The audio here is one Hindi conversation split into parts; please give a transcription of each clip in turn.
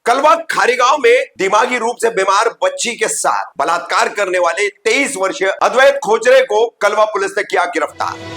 कलवा खारीगांव में दिमागी रूप से बीमार बच्ची के साथ बलात्कार करने वाले 23 वर्षीय अद्वैत खोचरे को कलवा पुलिस ने किया गिरफ्तार।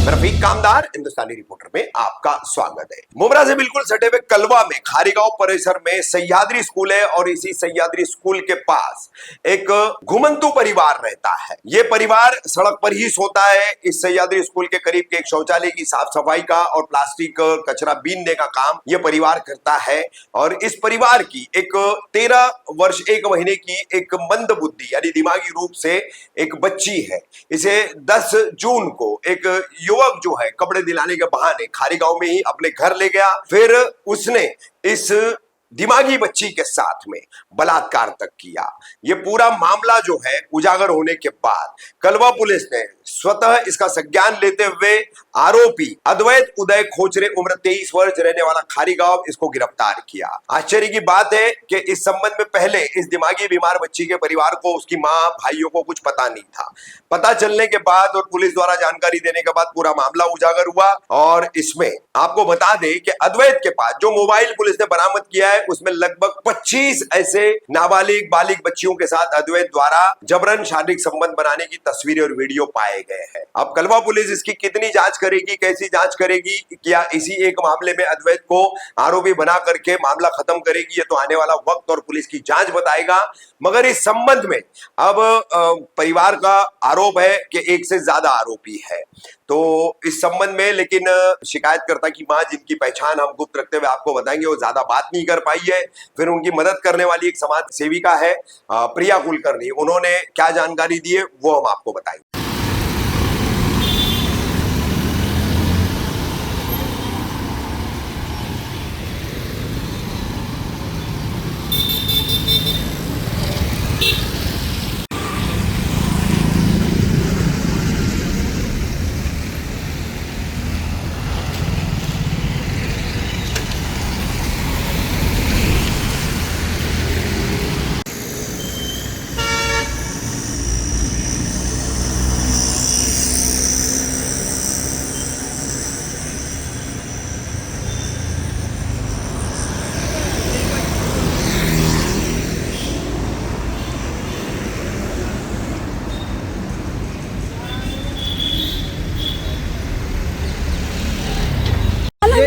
रफीक कामदार हिंदुस्तानी रिपोर्टर में आपका स्वागत है। मुमरा से बिल्कुल सटे हुए कलवा में खारीगांव परिसर में सह्याद्री स्कूल है और इसी सह्याद्री स्कूल के पास एक घुमंतु परिवार रहता है। ये परिवार सड़क पर ही सोता है। इस सह्याद्री स्कूल के करीब के एक शौचालय की साफ सफाई का और प्लास्टिक कचरा बीनने का काम ये परिवार करता है। और इस परिवार की एक 13 वर्ष 1 महीने की एक मंद बुद्धि यानी दिमागी रूप से एक बच्ची है। इसे 10 जून को एक युवक जो है कपड़े दिलाने के बहाने खारीगांव में ही अपने घर ले गया। फिर उसने इस दिमागी बच्ची के साथ में बलात्कार तक किया। ये पूरा मामला जो है उजागर होने के बाद कलवा पुलिस ने स्वतः इसका संज्ञान लेते हुए आरोपी अद्वैत उदय खोचरे उम्र 23 वर्ष रहने वाला खारीगांव इसको गिरफ्तार किया। आश्चर्य की बात है कि इस संबंध में पहले इस दिमागी बीमार बच्ची के परिवार को, उसकी मां, भाइयों को कुछ पता नहीं था। पता चलने के बाद और पुलिस द्वारा जानकारी देने के बाद पूरा मामला उजागर हुआ। और इसमें आपको बता दें कि अद्वैत के पास जो मोबाइल पुलिस ने बरामद किया है उसमें लगभग 25 ऐसे नाबालिग बालिग बच्चियों के साथ अद्वैत द्वारा जबरन शारीरिक संबंध बनाने की तस्वीरें और वीडियो पाए गए हैं। अब कलवा पुलिस इसकी कितनी जांच करेगी, कैसी जांच करेगी, क्या इसी एक मामले में अद्वैत को आरोपी बना करके मामला खत्म करेगी, ये तो आने वाला वक्त और पुलिस की जांच बताएगा। मगर इस संबंध में अब परिवार का आरोप है कि एक से ज्यादा आरोपी है। तो इस संबंध में लेकिन शिकायतकर्ता की मां, जिनकी पहचान हम गुप्त रखते हुए आपको बताएंगे, वो ज्यादा बात नहीं कर पाई है। फिर उनकी मदद करने वाली एक समाज सेविका है प्रिया कुलकर्णी, उन्होंने क्या जानकारी दी है वो हम आपको बताएंगे।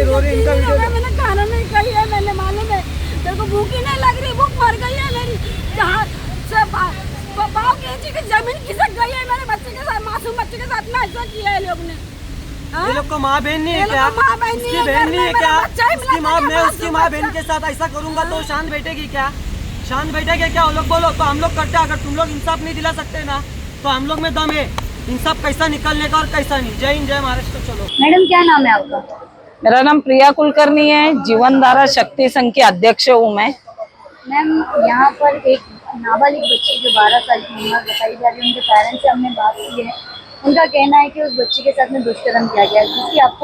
मैंने खाना नहीं खाई है, मैंने मालूम है तेरे को भूख ही नहीं लग रही, भूख मर गई है मेरी। जहाँ से पाँव केजी की जमीन खिसक गई है मेरे बच्चे के साथ, मासूम बच्चे के साथ ना ऐसा किया है लोग ने। ये लोग को माँ बहन नहीं है क्या? उसकी बहन नहीं है क्या? उसकी माँ, मैं उसकी माँ बहन के साथ ऐसा करूँगा तो शांत बैठेगी क्या? शांत बैठेगी क्या? वो लोग बोलो तो हम लोग करते हैं। अगर तुम लोग इंसाफ नहीं दिला सकते ना तो हम लोग में दम है इंसाफ कैसा निकलने का और कैसा नहीं। जय हिंद, जय महाराष्ट्र। चलो मैडम, क्या नाम है आपका? मेरा नाम प्रिया कुलकर्णी है, जीवन धारा शक्ति संघ की अध्यक्ष हूँ मैं। मैम, यहाँ पर एक नाबालिग बच्ची जो 12 साल की उम्र बताई जा रही है, उनके पेरेंट्स से हमने बात की है। उनका कहना है कि उस बच्ची के साथ में दुष्कर्म किया गया है, जिसकी आप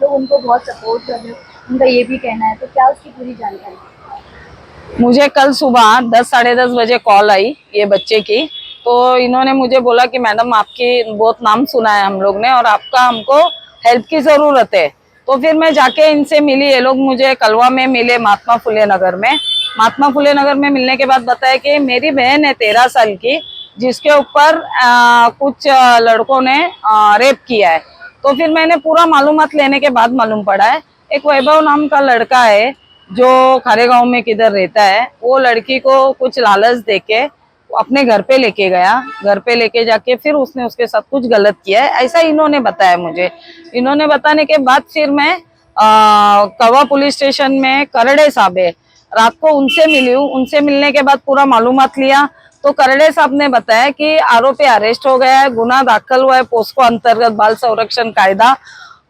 लोग उनको बहुत सपोर्ट कर रहे हो, उनका ये भी कहना है। तो क्या उसकी पूरी जानकारी? मुझे कल सुबह 10 साढ़े 10 बजे कॉल आई ये बच्चे की। तो इन्होंने मुझे बोला कि मैडम आपकी बहुत नाम सुना है हम लोग ने और आपका हमको हेल्प की जरूरत है। तो फिर मैं जाके इनसे मिली। ये लोग मुझे कलवा में मिले, महात्मा फुले नगर में। महात्मा फुले नगर में मिलने के बाद बताया कि मेरी बहन है 13 साल की, जिसके ऊपर कुछ लड़कों ने रेप किया है। तो फिर मैंने पूरा मालूमात लेने के बाद मालूम पड़ा है एक वैभव नाम का लड़का है जो खारेगांव में किधर रहता है। वो लड़की को कुछ लालच देके अपने घर पे लेके गया। घर पे लेके जाके फिर उसने उसके साथ कुछ गलत किया है, ऐसा इन्होंने बताया मुझे। इन्होंने बताने के बाद फिर मैं कलवा पुलिस स्टेशन में करड़े साहब है, रात को उनसे मिली हूँ। उनसे मिलने के बाद पूरा मालूमात लिया तो करड़े साहब ने बताया कि आरोपी अरेस्ट हो गया है, गुना दाखिल हुआ है पोस्को अंतर्गत बाल संरक्षण कायदा।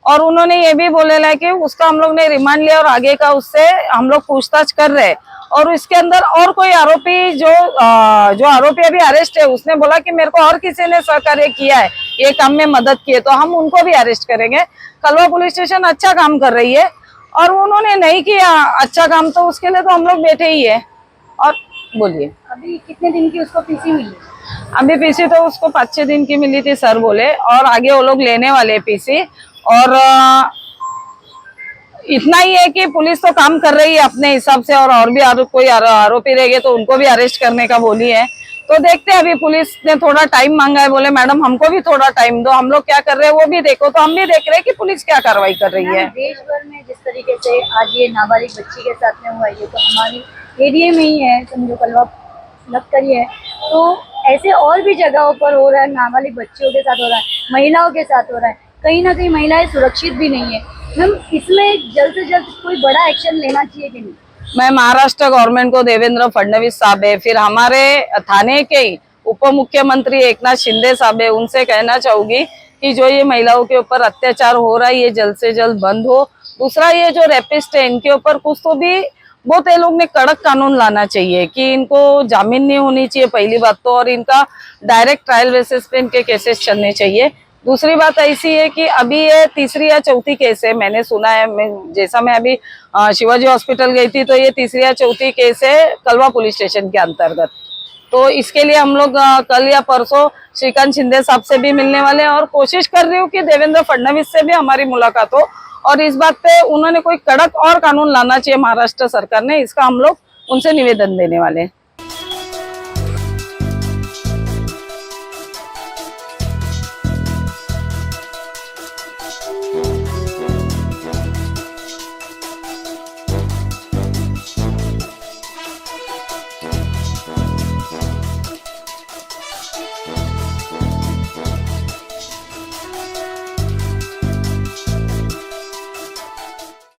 और उन्होंने ये भी बोलेला है कि उसका हम लोग ने रिमांड लिया और आगे का उससे हम लोग पूछताछ कर रहे हैं। और इसके अंदर और कोई आरोपी जो आरोपी अभी अरेस्ट है, उसने बोला कि मेरे को और किसी ने सहकार्य किया है, ये काम में मदद की है, तो हम उनको भी अरेस्ट करेंगे। कलवा पुलिस स्टेशन अच्छा काम कर रही है और उन्होंने नहीं किया अच्छा काम तो उसके लिए तो हम लोग बैठे ही है। और बोलिए। अभी कितने दिन की उसको पीसी मिली? अभी पीसी तो उसको 5-6 दिन की मिली थी सर बोले, और आगे वो लोग लेने वाले पीसी। और इतना ही है कि पुलिस तो काम कर रही है अपने हिसाब से, और भी कोई आरोपी रहेंगे तो उनको भी अरेस्ट करने का बोली है। तो देखते हैं, अभी पुलिस ने थोड़ा टाइम मांगा है, बोले मैडम हमको भी थोड़ा टाइम दो, हम लोग क्या कर रहे हैं वो भी देखो। तो हम भी देख रहे हैं कि पुलिस क्या कार्रवाई कर रही है। देश भर में जिस तरीके से आज ये नाबालिग बच्ची के साथ में हुआ, ये तो हमारी एरिया में ही है, समझो कलवा लखतरी है, तो ऐसे और भी जगहों पर हो रहा है, नाबालिग बच्चियों के साथ हो रहा है, महिलाओं के साथ हो रहा है। कहीं ना कहीं महिलाएं सुरक्षित भी नहीं है। मैम, इसमें जल्द से जल्द कोई बड़ा एक्शन लेना चाहिए कि नहीं? मैं महाराष्ट्र गवर्नमेंट को, देवेंद्र फडणवीस साहब है, फिर हमारे थाने के ही उप मुख्यमंत्री एकनाथ शिंदे साहब है, उनसे कहना चाहूंगी कि जो ये महिलाओं के ऊपर अत्याचार हो रहा है ये जल्द से जल्द बंद हो। दूसरा, ये जो रेपिस्ट है इनके ऊपर कुछ तो भी बहुत ये लोग ने कड़क कानून लाना चाहिए कि इनको जामीन नहीं होनी चाहिए पहली बात तो, और इनका डायरेक्ट ट्रायल बेसिस पे इनके केसेस चलने चाहिए। दूसरी बात ऐसी है कि अभी ये तीसरी या चौथी केस है, मैंने सुना है, मैं अभी शिवाजी हॉस्पिटल गई थी तो ये तीसरी या चौथी केस है कलवा पुलिस स्टेशन के अंतर्गत। तो इसके लिए हम लोग कल या परसों श्रीकांत शिंदे साहब से भी मिलने वाले हैं, और कोशिश कर रही हूँ कि देवेंद्र फडणवीस से भी हमारी मुलाकात हो, और इस बात पे उन्होंने कोई कड़क और कानून लाना चाहिए महाराष्ट्र सरकार ने, इसका हम लोग उनसे निवेदन देने वाले हैं।